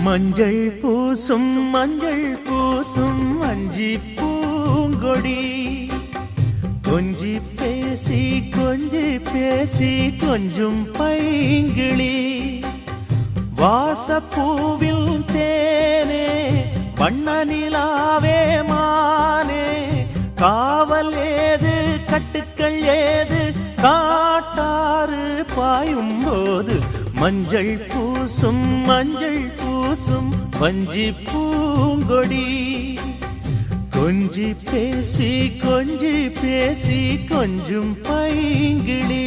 மஞ்சள் பூசும் அஞ்சி பூங்கொடி கொஞ்சி பேசி கொஞ்சும் பைங்கிளி வாசப்பூவில் தேனே வண்ண நிலாவே மானே காவல் ஏது கட்டுக்கள் ஏது காட்டாறு பாயும் போது மஞ்சள் பூசும் வஞ்சி பூங்கொடி கொஞ்சி பேசி கொஞ்சும் பைங்கிளி